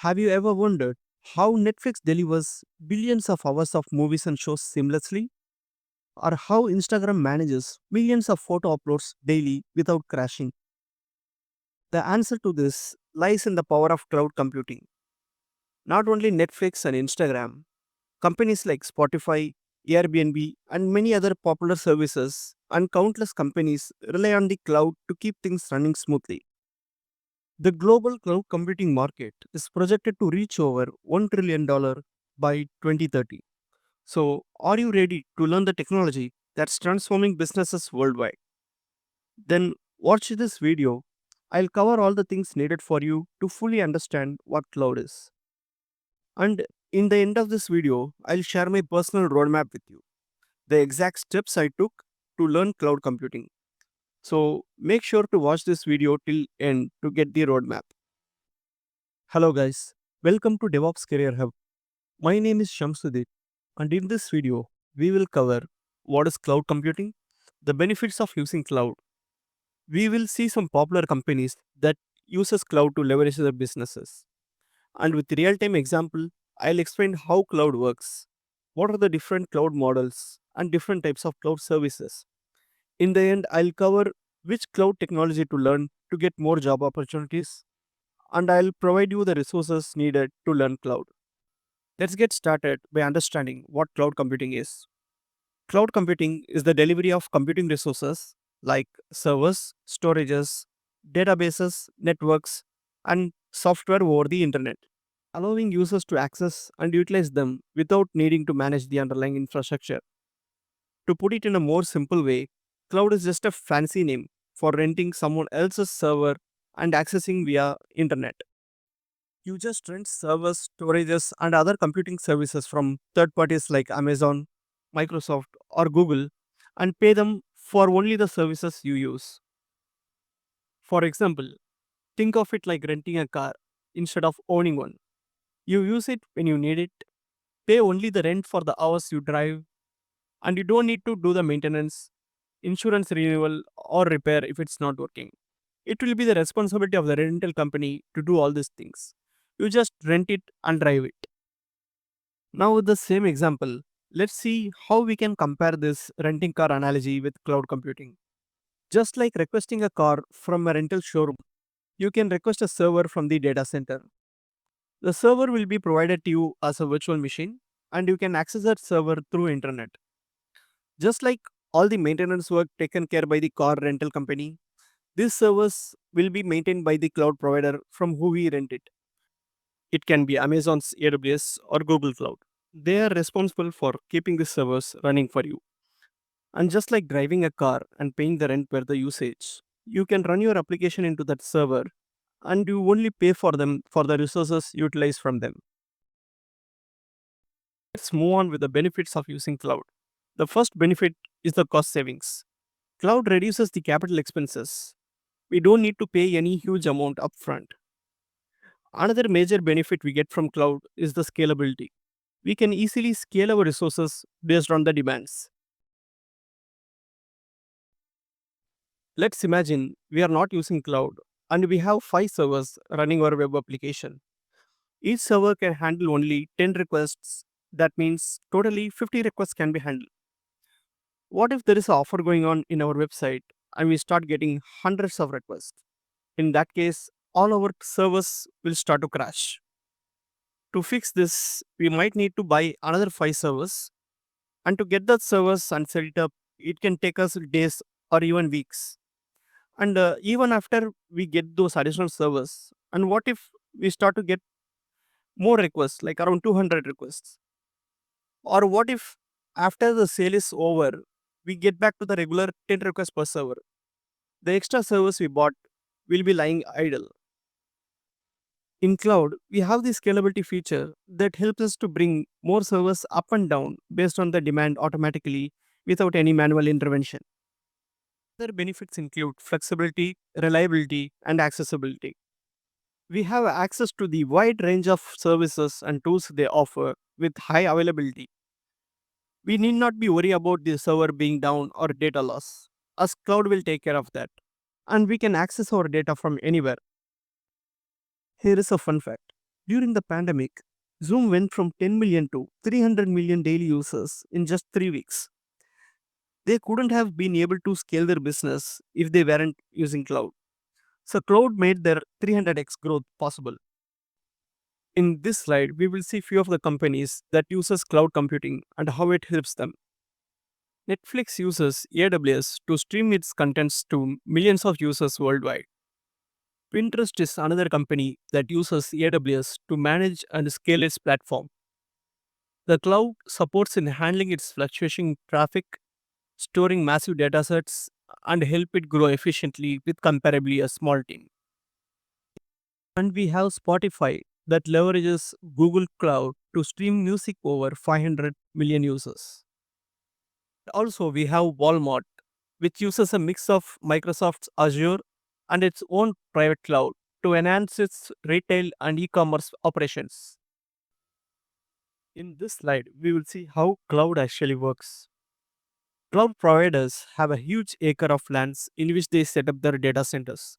Have you ever wondered how Netflix delivers billions of hours of movies and shows seamlessly? Or how Instagram manages millions of photo uploads daily without crashing? The answer to this lies in the power of cloud computing. Not only Netflix and Instagram, companies like Spotify, Airbnb, and many other popular services and countless companies rely on the cloud to keep things running smoothly. The global cloud computing market is projected to reach over $1 trillion by 2030. So, are you ready to learn the technology that's transforming businesses worldwide? Then watch this video. I'll cover all the things needed for you to fully understand what cloud is. And in the end of this video, I'll share my personal roadmap with you, the exact steps I took to learn cloud computing. So, make sure to watch this video till end to get the roadmap. Hello guys, welcome to DevOps Career Hub. My name is Shamsuddin, and in this video, we will cover what is cloud computing, the benefits of using cloud. We will see some popular companies that uses cloud to leverage their businesses. And with real-time example, I'll explain how cloud works, what are the different cloud models and different types of cloud services. In the end, I'll cover which cloud technology to learn to get more job opportunities, and I'll provide you the resources needed to learn cloud. Let's get started by understanding what cloud computing is. Cloud computing is the delivery of computing resources like servers, storages, databases, networks, and software over the internet, allowing users to access and utilize them without needing to manage the underlying infrastructure. To put it in a more simple way, cloud is just a fancy name for renting someone else's server and accessing via internet. You just rent servers, storages, and other computing services from third parties like Amazon, Microsoft, or Google and pay them for only the services you use. For example, think of it like renting a car instead of owning one. You use it when you need it, pay only the rent for the hours you drive, and you don't need to do the maintenance, insurance renewal, or repair if it's not working. It will be the responsibility of the rental company to do all these things. You just rent it and drive it. Now, with the same example, let's see how we can compare this renting car analogy with cloud computing. Just like requesting a car from a rental showroom, you can request a server from the data center. The server will be provided to you as a virtual machine, and you can access that server through internet. Just like all the maintenance work taken care by the car rental company, these servers will be maintained by the cloud provider from who we rent it. It can be Amazon's AWS or Google Cloud. They are responsible for keeping the servers running for you. And just like driving a car and paying the rent per the usage, you can run your application into that server and you only pay for them for the resources utilized from them. Let's move on with the benefits of using cloud. The first benefit is the cost savings. Cloud reduces the capital expenses. We don't need to pay any huge amount upfront. Another major benefit we get from cloud is the scalability. We can easily scale our resources based on the demands. Let's imagine we are not using cloud and we have 5 servers running our web application. Each server can handle only 10 requests. That means totally 50 requests can be handled. What if there is an offer going on in our website and we start getting hundreds of requests? In that case, all our servers will start to crash. To fix this, we might need to buy another 5 servers, and to get the servers and set it up, it can take us days or even weeks. And even after we get those additional servers, and what if we start to get more requests, like around 200 requests? Or what if after the sale is over, we get back to the regular 10 requests per server? The extra servers we bought will be lying idle. In cloud, we have the scalability feature that helps us to bring more servers up and down based on the demand automatically without any manual intervention. Other benefits include flexibility, reliability, and accessibility. We have access to the wide range of services and tools they offer with high availability. We need not be worried about the server being down or data loss, as cloud will take care of that. And we can access our data from anywhere. Here is a fun fact. During the pandemic, Zoom went from 10 million to 300 million daily users in just 3 weeks. They couldn't have been able to scale their business if they weren't using cloud. So cloud made their 300x growth possible. In this slide, we will see few of the companies that uses cloud computing and how it helps them. Netflix uses AWS to stream its contents to millions of users worldwide. Pinterest is another company that uses AWS to manage and scale its platform. The cloud supports in handling its fluctuating traffic, storing massive datasets, and help it grow efficiently with comparably a small team. And we have Spotify that leverages Google Cloud to stream music over 500 million users. Also, we have Walmart, which uses a mix of Microsoft's Azure and its own private cloud to enhance its retail and e-commerce operations. In this slide, we will see how cloud actually works. Cloud providers have a huge acre of lands in which they set up their data centers.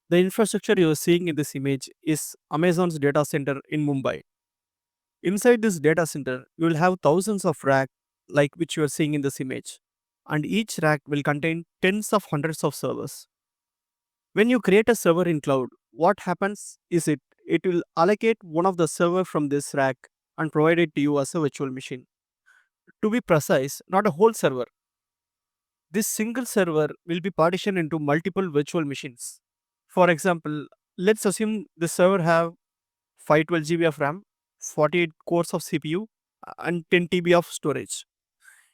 The infrastructure you are seeing in this image is Amazon's data center in Mumbai. Inside this data center, you will have thousands of racks like which you are seeing in this image, and each rack will contain tens of hundreds of servers. When you create a server in cloud, what happens is it will allocate one of the server from this rack and provide it to you as a virtual machine. To be precise, not a whole server. This single server will be partitioned into multiple virtual machines. For example, let's assume the server have 512 GB of RAM, 48 cores of CPU, and 10 TB of storage.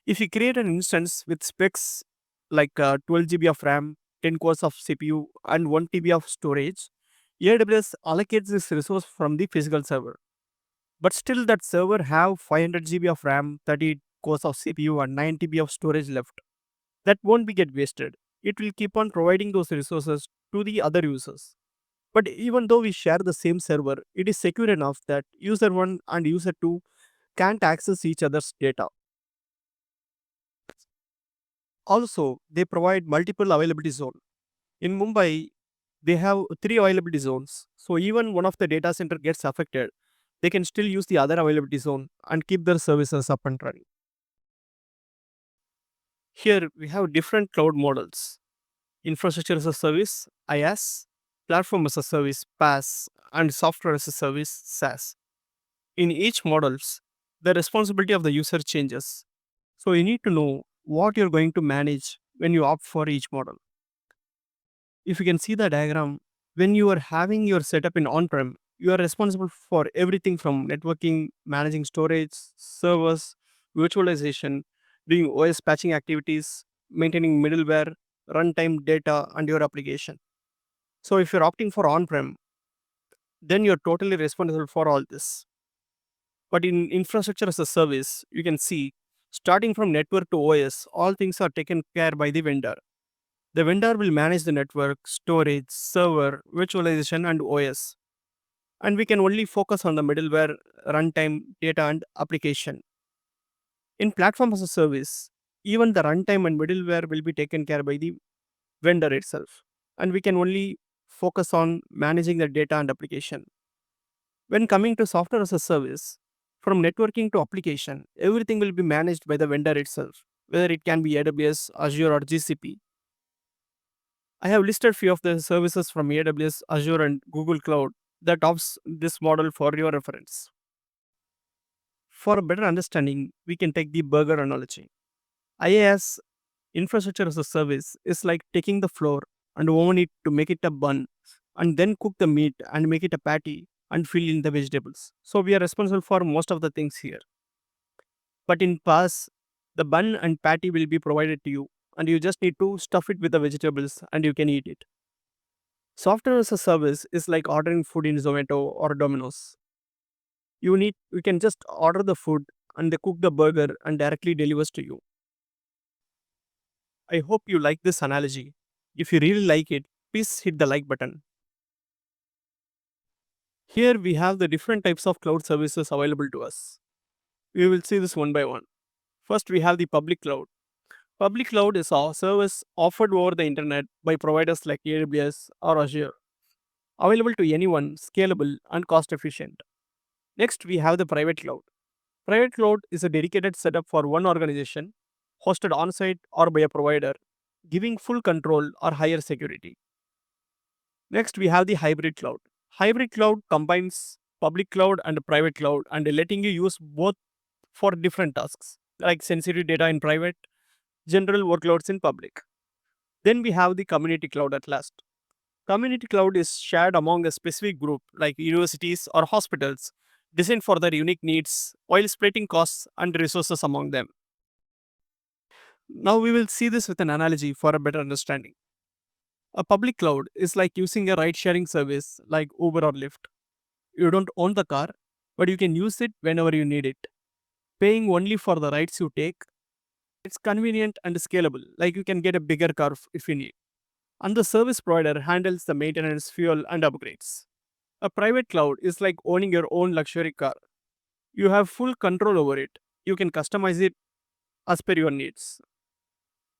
If you create an instance with specs like 12 GB of RAM, 10 cores of CPU, and 1 TB of storage, AWS allocates this resource from the physical server. But still, that server have 500 GB of RAM, 30 cores of CPU, and 9 TB of storage left. That won't be get wasted. It will keep on providing those resources to the other users. But even though we share the same server, it is secure enough that user 1 and user 2 can't access each other's data. Also, they provide multiple availability zones. In Mumbai, they have 3 availability zones. So even one of the data center gets affected, they can still use the other availability zone and keep their services up and running. Here we have different cloud models: infrastructure as a service, IaaS, platform as a service, PaaS, and software as a service, SaaS. In each models, the responsibility of the user changes. So you need to know what you're going to manage when you opt for each model. If you can see the diagram, when you are having your setup in on-prem, you are responsible for everything from networking, managing storage, servers, virtualization, doing OS patching activities, maintaining middleware, runtime data, and your application. So if you're opting for on-prem, then you're totally responsible for all this. But in infrastructure as a service, you can see starting from network to OS, all things are taken care by the vendor. The vendor will manage the network, storage, server, virtualization, and OS. And we can only focus on the middleware, runtime, data, and application. In platform as a service, even the runtime and middleware will be taken care by the vendor itself. And we can only focus on managing the data and application. When coming to software as a service, from networking to application, everything will be managed by the vendor itself, whether it can be AWS, Azure, or GCP. I have listed few of the services from AWS, Azure, and Google Cloud that offers this model for your reference. For a better understanding, we can take the burger analogy. IaaS, infrastructure as a service, is like taking the flour and oven it to make it a bun, and then cook the meat and make it a patty and fill in the vegetables. So we are responsible for most of the things here. But in PaaS, the bun and patty will be provided to you, and you just need to stuff it with the vegetables and you can eat it. Software as a service is like ordering food in Zomato or Domino's. You can just order the food and they cook the burger and directly delivers to you. I hope you like this analogy. If you really like it, please hit the like button. Here we have the different types of cloud services available to us. We will see this one by one. First, we have the public cloud. Public cloud is a service offered over the internet by providers like AWS or Azure. available to anyone, scalable, and cost efficient. Next, we have the private cloud. Private cloud is a dedicated setup for one organization, hosted on site or by a provider, giving full control or higher security. Next, we have the hybrid cloud. Hybrid cloud combines public cloud and private cloud and letting you use both for different tasks, like sensitive data in private, general workloads in public. Then we have the community cloud at last. Community cloud is shared among a specific group like universities or hospitals, designed for their unique needs while splitting costs and resources among them. Now we will see this with an analogy for a better understanding. A public cloud is like using a ride sharing service like Uber or Lyft. You don't own the car, but you can use it whenever you need it, paying only for the rides you take. It's convenient and scalable, like you can get a bigger car if you need. And the service provider handles the maintenance, fuel, and upgrades. A private cloud is like owning your own luxury car. You have full control over it. You can customize it as per your needs.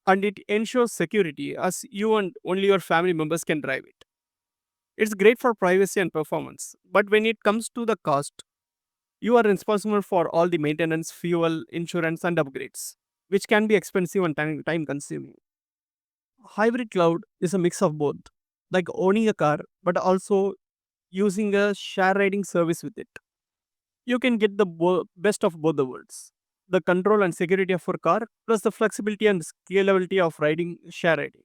And it ensures security as you and only your family members can drive it. It's great for privacy and performance, but when it comes to the cost, you are responsible for all the maintenance, fuel, insurance, and upgrades, which can be expensive and time consuming. Hybrid cloud is a mix of both, like owning a car, but also using a share riding service with it. You can get the best of both the worlds, the control and security of your car, plus the flexibility and scalability of riding share riding.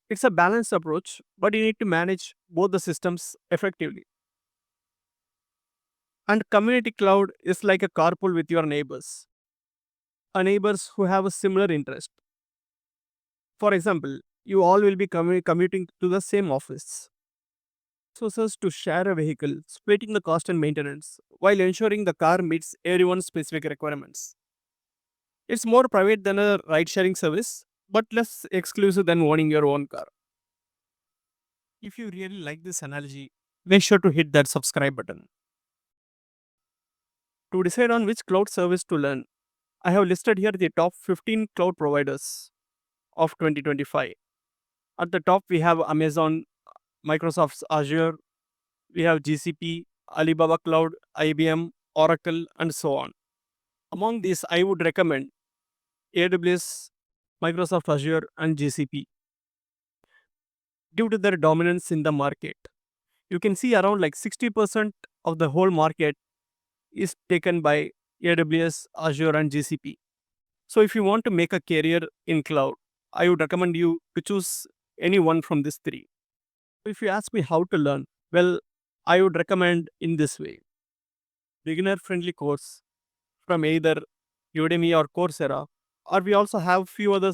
It's a balanced approach, but you need to manage both the systems effectively. And community cloud is like a carpool with your neighbors, neighbors who have a similar interest. For example, you all will be commuting to the same office. Resources to share a vehicle, splitting the cost and maintenance, while ensuring the car meets everyone's specific requirements. It's more private than a ride sharing service, but less exclusive than owning your own car. If you really like this analogy, make sure to hit that subscribe button. To decide on which cloud service to learn, I have listed here the top 15 cloud providers of 2025. At the top, we have Amazon, Microsoft's Azure, we have GCP, Alibaba Cloud, IBM, Oracle, and so on. Among these, I would recommend AWS, Microsoft Azure, and GCP due to their dominance in the market. You can see around like 60% of the whole market is taken by AWS, Azure, and GCP. So if you want to make a career in cloud, I would recommend you to choose any one from these three. If you ask me how to learn, well, I would recommend in this way. Beginner friendly course from either Udemy or Coursera, or we also have few other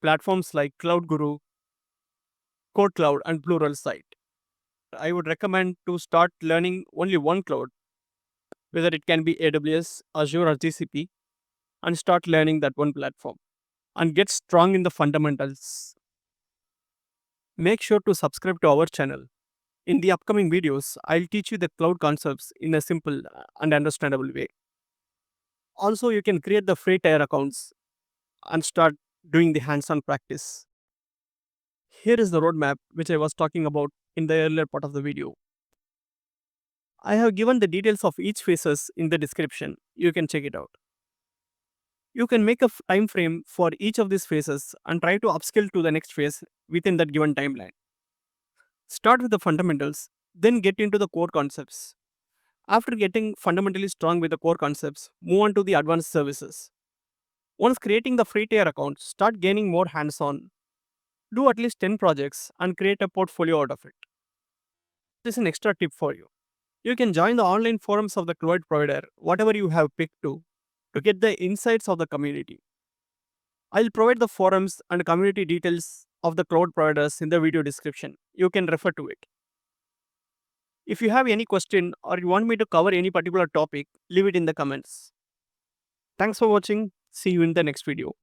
platforms like Cloud Guru, Code Cloud, and Pluralsight. I would recommend to start learning only one cloud, whether it can be AWS, Azure, or GCP, and start learning that one platform and get strong in the fundamentals. Make sure to subscribe to our channel. In the upcoming videos, I'll teach you the cloud concepts in a simple and understandable way. Also, you can create the free tier accounts and start doing the hands-on practice. Here is the roadmap which I was talking about in the earlier part of the video. I have given the details of each phases in the description. You can check it out. You can make a time frame for each of these phases and try to upskill to the next phase within that given timeline. Start with the fundamentals, then get into the core concepts. After getting fundamentally strong with the core concepts, move on to the advanced services. Once creating the free tier account, start gaining more hands-on. Do at least 10 projects and create a portfolio out of it. This is an extra tip for you. You can join the online forums of the cloud provider, whatever you have picked to get the insights of the community. I'll provide the forums and community details of the cloud providers in the video description. You can refer to it. If you have any question or you want me to cover any particular topic, leave it in the comments. Thanks for watching. See you in the next video.